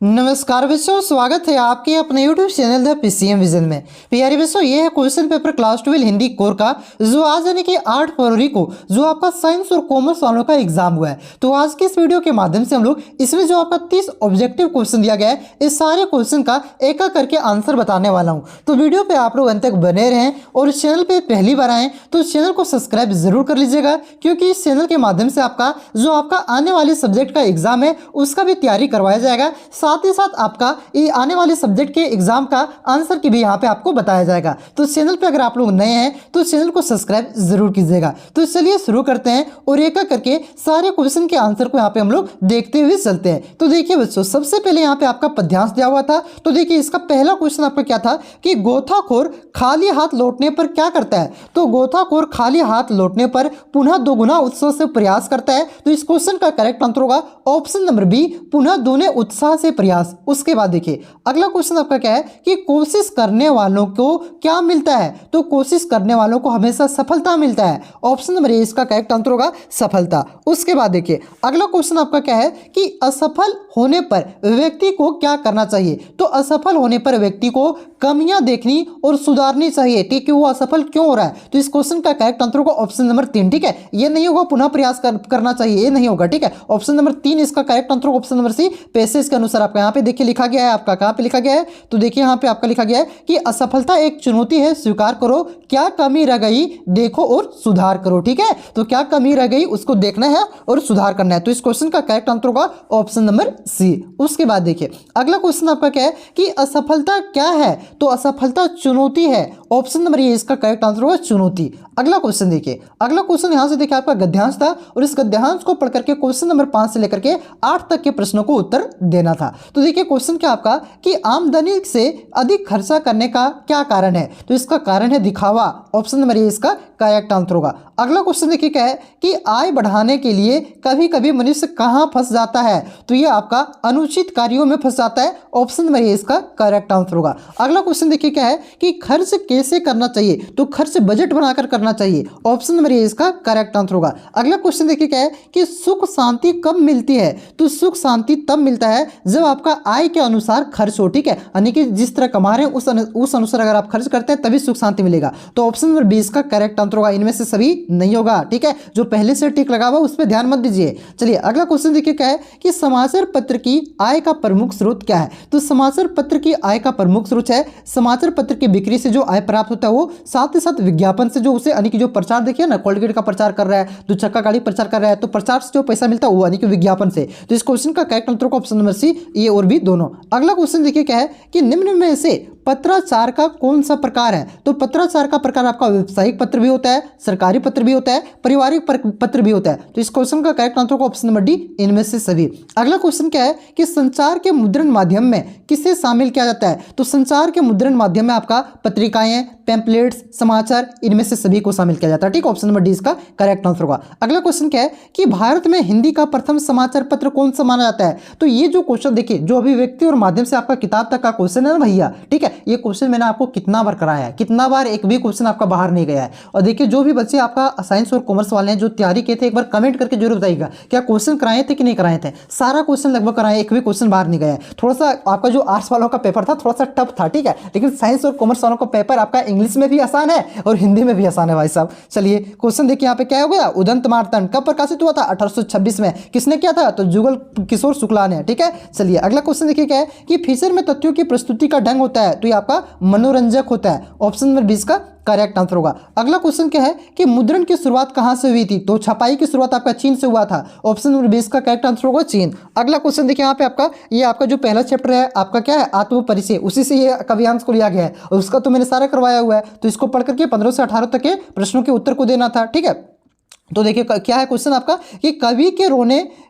नमस्कार बच्चों, स्वागत है आपके अपने YouTube channel the PCM vision में। प्यारे बच्चों, ये है question paper class 12 Hindi core का, जो आज यानी कि 8 फरवरी को जो आपका साइंस और कॉमर्स वालों का एग्जाम हुआ है। तो आज के इस वीडियो के माध्यम से हम लोग इसमें जो आपका 30 ऑब्जेक्टिव क्वेश्चन दिया गया है, इस सारे क्वेश्चन का एक एक करके आंसर बताने वाला हूँ। तो वीडियो पे आप लोग अंत तक बने रहें और इस चैनल पे पहली बार आए तो इस चैनल को सब्सक्राइब जरूर कर लीजिएगा, क्योंकि इस चैनल के माध्यम से आपका आने वाले सब्जेक्ट का एग्जाम है उसका भी तैयारी करवाया जाएगा। साथ ही साथ आपका ये आने वाले सब्जेक्ट के एग्जाम का आंसर की भी यहाँ पे आपको बताया जाएगा। तो चैनल पे अगर आप लोग नए हैं तो चैनल को सब्सक्राइब जरूर कीजिएगा। तो चलिए शुरू करते हैं और एक एक करके सारे क्वेश्चन के आंसर को यहाँ पे हम लोग देखते हुए चलते हैं। तो देखिए बच्चों, सबसे पहले यहाँ पे आपका पद्यांश दिया हुआ था। तो देखिए इसका पहला क्वेश्चन आपका क्या था कि गोताखोर खाली हाथ लौटने पर क्या करता है। तो गोताखोर खाली हाथ लौटने पर पुनः दोगुना उत्साह से प्रयास करता है। तो इस क्वेश्चन का करेक्ट आंसर होगा ऑप्शन नंबर बी, पुनः दोगुने उत्साह से प्रयास। उसके बाद देखिए अगला क्वेश्चन आपका क्या है कि कोशिश करने वालों को क्या मिलता है। तो कोशिश करने वालों को हमेशा सफलता मिलता है। ऑप्शन नंबर ए इसका करेक्ट आंसर होगा सफलता। उसके बाद देखिए अगला क्वेश्चन आपका क्या है कि असफल होने पर व्यक्ति को क्या करना चाहिए। तो असफल होने पर व्यक्ति को कमियां देखनी और सुधारनी चाहिए, ठीक है, वो असफल क्यों हो रहा है। तो इस क्वेश्चन का करेक्ट आंसर होगा ऑप्शन नंबर 3, ठीक है। ये नहीं होगा पुनः प्रयास करना चाहिए, ये नहीं होगा, ठीक है। ऑप्शन नंबर 3 इसका करेक्ट आंसर होगा। ऑप्शन नंबर सी पैसेज के अनुसार आपका यहाँ पे देखिए लिखा गया है। आपका कहाँ पे लिखा गया है, तो देखिए यहाँ पे आपका लिखा गया है कि असफलता एक चुनौती है, स्वीकार करो, क्या कमी रह गई देखो और सुधार करो, ठीक है। तो क्या कमी रह गई उसको देखना है और सुधार करना है। तो इस क्वेश्चन का करेक्ट आंसर होगा ऑप्शन नंबर सी। उसके बाद देखिए अगला क्वेश्चन आपका क्या है कि असफलता क्या है। तो असफलता चुनौती है। ऑप्शन नंबर ए इसका करेक्ट आंसर होगा चुनौती। अगला क्वेश्चन देखिए, अगला क्वेश्चन यहां से देखिए आपका गद्यांश था और इस गद्यांश को पढ़ करके क्वेश्चन नंबर 5 से लेकर के 8 तक के प्रश्नों को उत्तर देना था। तो देखिए क्वेश्चन क्या आपका कि आमदनी से अधिक खर्चा करने का क्या कारण है। तो इसका कारण है दिखावा। ऑप्शन नंबर ए इसका करेक्ट आंसर होगा। अगला क्वेश्चन देखिए क्या है कि आय बढ़ाने के लिए कभी कभी मनुष्य कहां फंस जाता है। तो ये आपका अनुचित कार्यों में फंस जाता है। ऑप्शन नंबर ए इसका करेक्ट आंसर होगा। अगला क्वेश्चन देखिए क्या है कि खर्च कैसे करना चाहिए। तो खर्च बजट बनाकर करना चाहिए। ऑप्शन नंबर ए इसका करेक्ट आंसर होगा। अगला क्वेश्चन देखिए क्या है कि सुख शांति कब मिलती है। तो सुख शांति तब मिलता है जब आपका आय के अनुसार खर्च हो, ठीक है, यानी कि जिस तरह कमा रहे हैं उस अनुसार अगर आप खर्च करते हैं तभी सुख शांति मिलेगा। तो ऑप्शन नंबर 20 का करेक्ट आंसर होगा। इनमें से सभी नहीं होगा, ठीक है। जो पहले से टिक लगा हुआ उस पर ध्यान मत दीजिए। चलिए अगला क्वेश्चन देखिए क्या है कि समाचार पत्र की आय का प्रमुख स्रोत क्या है। तो समाचार पत्र की आय का प्रमुख स्रोत है समाचार पत्र की बिक्री से जो आय प्राप्त होता है वो, साथ ही साथ विज्ञापन से जो उसे यानी कि जो प्रचार देखिए ना, कोलगेट का प्रचार कर रहा है, दो चक्का गाड़ी प्रचार कर रहा है, तो प्रचार से जो पैसा मिलता है वो यानी कि विज्ञापन से। तो इस क्वेश्चन का करेक्ट आंसर होगा ऑप्शन नंबर सी, ये और भी दोनों। अगला क्वेश्चन देखिए क्या है कि निम्न में से पत्राचार का कौन सा प्रकार है। तो पत्राचार का प्रकार आपका व्यावसायिक पत्र भी होता है, सरकारी पत्र भी होता है, पारिवारिक पत्र भी होता है। तो इस क्वेश्चन का करेक्ट आंसर होगा ऑप्शन नंबर डी, इनमें से सभी। अगला क्वेश्चन क्या है कि संचार के मुद्रण माध्यम में किसे शामिल किया जाता है। तो संचार के मुद्रण माध्यम में आपका पत्रिकाएं, पैम्पलेट्स, समाचार, इनमें से सभी को शामिल किया जाता है, ठीक। ऑप्शन नंबर डी इसका करेक्ट आंसर होगा। अगला क्वेश्चन क्या है कि भारत में हिंदी का प्रथम समाचार पत्र कौन सा माना जाता है। तो ये जो क्वेश्चन देखिए, जो अभिव्यक्ति और माध्यम से आपका किताब तक का क्वेश्चन है ना भैया, ठीक है, ये क्वेश्चन मैंने आपको कितना बार कराया है, कितना बार, एक भी क्वेश्चन आपका बाहर नहीं गया है। और देखिए जो भी बच्चे आपका साइंस और कॉमर्स वाले हैं जो तैयारी किए थे, एक बार कमेंट करके जरूर बताइएगा क्या क्वेश्चन कराए थे कि नहीं कराए थे। सारा क्वेश्चन लगभग कराए, एक भी क्वेश्चन बाहर नहीं गया है। थोड़ा सा आपका जो आर्ट्स वालों का पेपर था थोड़ा सा टफ था, ठीक है, लेकिन साइंस और कॉमर्स वालों का पेपर आपका इंग्लिश में भी आसान है और हिंदी में भी आसान है भाई साहब। चलिए क्वेश्चन देखिए यहाँ पे क्या हो गया, उदंत मार्तंड कब प्रकाशित हुआ था 1826 में। किसने किया था, तो जुगल किशोर शुक्ला ने, ठीक है। चलिए अगला क्वेश्चन देखिए क्या है कि फीचर में तथ्यों की प्रस्तुति का ढंग होता है। तो ये आपका मनोरंजक होता है। ऑप्शन नंबर 20 का करेक्ट आंसर होगा। अगला क्वेश्चन क्या है कि मुद्रण की शुरुआत कहां से हुई थी। तो छपाई की शुरुआत आपका चीन से हुआ था। ऑप्शन नंबर 20 का करेक्ट आंसर होगा चीन। अगला क्वेश्चन देखिए यहाँ पे आपका, ये आपका जो पहला चैप्टर है आपका क्या है, आत्म परिचय, उसी से ये कवियांश को लिया गया है और उसका तो मैंने सारा करवाया हुआ है। तो इसको पढ़ करके 15 से 18 तक के प्रश्नों के उत्तर को देना था, ठीक है। तो देखिए क्या है क्वेश्चन आपका कि कवि के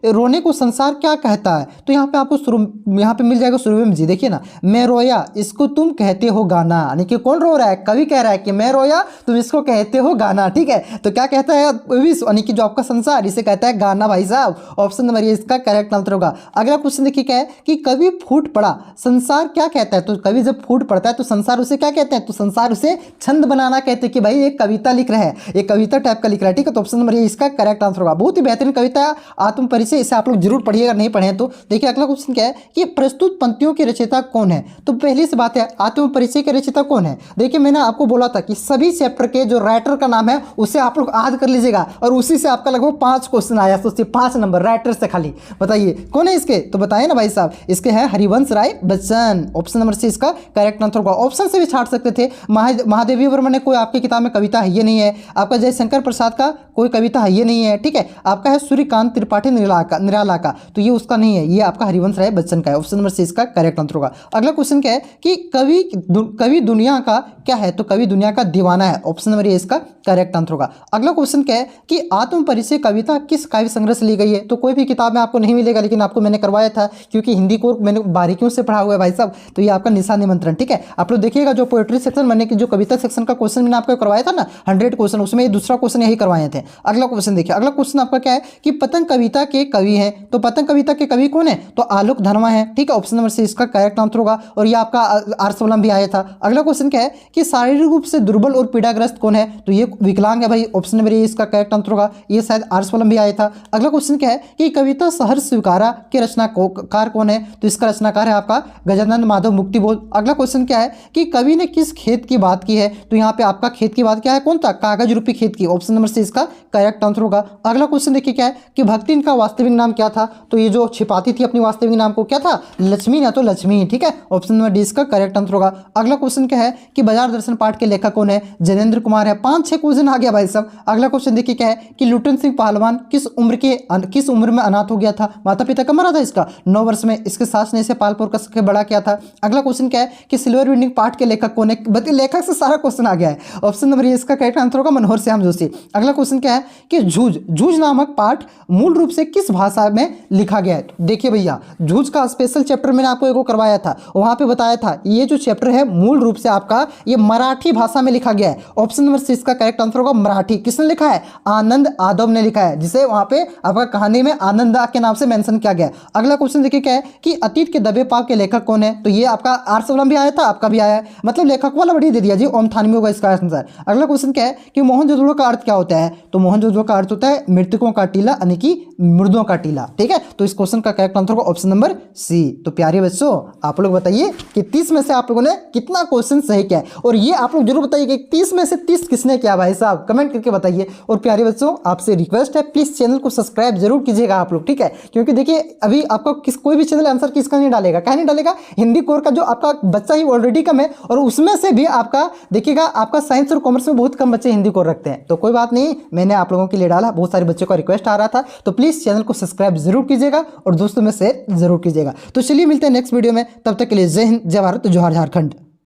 रोने को संसार क्या कहता है। तो यहाँ पे आपको शुरू, यहाँ पे मिल जाएगा शुरू में जी, देखिए ना, मैं रोया इसको तुम कहते हो गाना, यानी कि कौन रो रहा है, कवि कह रहा है कि मैं रोया तुम इसको कहते हो गाना, ठीक है। तो क्या कहता है विश्व, यानी कि जो आपका संसार, इसे कहता है गाना भाई साहब। ऑप्शन नंबर ये इसका करेक्ट आंसर होगा। अगला क्वेश्चन देखिए क्या है कि कवि फूट पड़ा संसार क्या कहता है। तो कवि जब फूट पड़ता है तो संसार उसे क्या कहते हैं, तो संसार उसे छंद बनाना कहते हैं कि भाई एक कविता लिख रहा है, एक कविता टाइप का लिख रहा है, ठीक है। तो ऑप्शन नंबर ये इसका करेक्ट आंसर होगा। बहुत ही बेहतरीन कविता है आत्म परिचय, इसे आप लोग जरूर पढ़िएगा, नहीं पढ़े तो। देखिए अगला क्वेश्चन क्या है कि प्रस्तुत पंक्तियों की रचयिता कौन है। तो पहली सी बात है आत्म परिचय के रचयिता कौन है। देखिए मैंने आपको बोला था कि सभी चैप्टर के जो राइटर का नाम है उसे आप लोग याद कर लीजिएगा, और उसी से आपका लगभग 5 क्वेश्चन आया, सोचिए 5 नंबर राइटर से खाली। बताइए कौन है इसके, तो बताइए ना भाई साहब, इसके हैं Harivansh Rai Bachchan. Option number C इसका करेक्ट आंसर होगा। ऑप्शन से भी छाट सकते थे, महादेवी वर्मा ने कोई आपकी किताब में कविता है ये नहीं है, आपका जयशंकर प्रसाद का कोई कविता है ये नहीं है, ठीक है। आपका है सूर्यकांत त्रिपाठी निराला का, तो ये उसका नहीं है, ये आपका हरिवंश राय बच्चन का है। ऑप्शन नंबर सी इसका करेक्ट आंसर होगा। अगला क्वेश्चन क्या है कि कवि दुनिया का क्या है, तो कवि दुनिया का दीवाना है। ऑप्शन नंबर ए इसका करेक्ट आंसर होगा। अगला क्वेश्चन क्या है कि आत्म परिचय कविता किस काव्य संग्रह से ली गई है। तो कोई भी किताब में आपको नहीं मिलेगा, लेकिन आपको मैंने करवाया था क्योंकि हिंदी को मैंने बारीकियों से पढ़ा हुआ है भाई साहब, तो ये आपका निशा निमंत्रण, ठीक है। आप लोग देखिएगा जो पोएट्री सेक्शन मैंने जो कविता सेक्शन का क्वेश्चन मैंने आपको करवाया था ना 100 क्वेश्चन, उसमें ये दूसरा क्वेश्चन यही करवाए थे। अगला क्वेश्चन देखिए, अगला क्वेश्चन आपका क्या है कि पतंग कविता के कवि हैं। तो पतंग कविता के कवि कौन है, तो आलोक धर्मा है, ठीक है। ऑप्शन नंबर सी इसका करेक्ट आंसर होगा, और ये आपका आर्सवलम भी आया था। अगला क्वेश्चन क्या है कि शारीरिक रूप से दुर्बल और पीड़ाग्रस्त कौन है, तो ये विकलांग है भाई। ऑप्शन नंबर ए इसका करेक्ट आंसर होगा, ये शायद आर्सवलम भी आया था। अगला क्वेश्चन क्या है कि कविता सहर्ष स्वीकारा के रचनाकार कौन है, तो इसका रचनाकार है आपका गजानन माधव मुक्तिबोध। अगला क्वेश्चन क्या है कि कवि ने किस खेत की बात की है, तो यहाँ पे आपका खेत की बात क्या है, कौन था, कागज रूपी खेत की। ऑप्शन नंबर सी इसका करेक्ट आंसर होगा। अगला क्वेश्चन देखिए क्या है कि भक्ति इनका वास्तविक नाम क्या था, तो ये जो छिपाती थी अपनी वास्तविक नाम को क्या था, लक्ष्मी, ना तो लक्ष्मी, ठीक है। ऑप्शन नंबर डी इसका करेक्ट आंसर होगा। अगला क्वेश्चन क्या है कि बाजार दर्शन पाठ के लेखक कौन है, जैनेंद्र कुमार है। 5-6 क्वेश्चन आ गया भाई साहब। अगला क्वेश्चन देखिए क्या है कि लुटन सिंह पहलवान किस उम्र में अनाथ हो गया था, माता पिता कब मरा था इसका, 9 वर्ष में। इसके सास ने इसे पालपुर का सबसे बड़ा किया था। अगला क्वेश्चन क्या है कि सिल्वर विनिंग पाठ के लेखक कौन है, बल्कि लेखक से सारा क्वेश्चन आ गया है। ऑप्शन नंबर ए इसका करेक्ट आंसर होगा मनोहर श्याम जोशी। अगला क्वेश्चन क्या है कि जूझ नामक पाठ मूल रूप से किस भाषा में लिखा गया है। तो देखिए भैया जूझ का स्पेशल चैप्टर मैंने आपको एगो करवाया था, वहां पे बताया था ये जो चैप्टर है मूल रूप से आपका ये मराठी भाषा में लिखा गया है। ऑप्शन नंबर सी इसका करेक्ट आंसर होगा मराठी। किसने लिखा है, आनंद आदम ने लिखा है, जिसे वहां पे आपका कहानी में आनंदा के नाम से मेंशन किया गया है। अगला क्वेश्चन देखिए क्या है कि अतीत के दबे पाव के लेखक कौन है, तो ये आपका आर्सवलम भी आया था, आपका भी आया है, मतलब लेखक वाला बढ़ी दे दिया जी, ओम थानवी होगा इसका आंसर। अगला क्वेश्चन क्या है कि मोहनजोदड़ो का अर्थ क्या होता है, तो मोहनजोदड़ो का अर्थ होता है मृतकों का टीला, यानी कि मुर्दों का टीला, ठीक है। तो इस क्वेश्चन का करेक्ट आंसर होगा ऑप्शन नंबर सी। तो प्यारे बच्चों आप लोग बताइए कि 30 में से आप लोगों ने कितना क्वेश्चन सही किया है, और ये आप लोग जरूर बताइए कि 30 में से 30 किसने किया भाई साहब, कमेंट करके बताइए। और प्यारे बच्चों आपसे रिक्वेस्ट है प्लीज चैनल को सब्सक्राइब जरूर कीजिएगा आप लोग, ठीक है। क्योंकि देखिए अभी आपको कोई भी चैनल आंसर किसका नहीं डालेगा, क्या नहीं डालेगा, हिंदी कोर का जो आपका बच्चा ही ऑलरेडी कम है, और उसमें से भी आपका देखिएगा आपका साइंस और कॉमर्स में बहुत कम बच्चे हिंदी कोर रखते हैं। तो कोई बात नहीं, मैंने आप लोगों के लिए डाला, बहुत सारे बच्चों का रिक्वेस्ट आ रहा था, तो प्लीज चैनल को सब्सक्राइब जरूर कीजिएगा और दोस्तों में शेयर जरूर कीजिएगा। तो चलिए मिलते हैं नेक्स्ट वीडियो में, तब तक के लिए जय हिंद, जय भारत, जोहार झारखंड।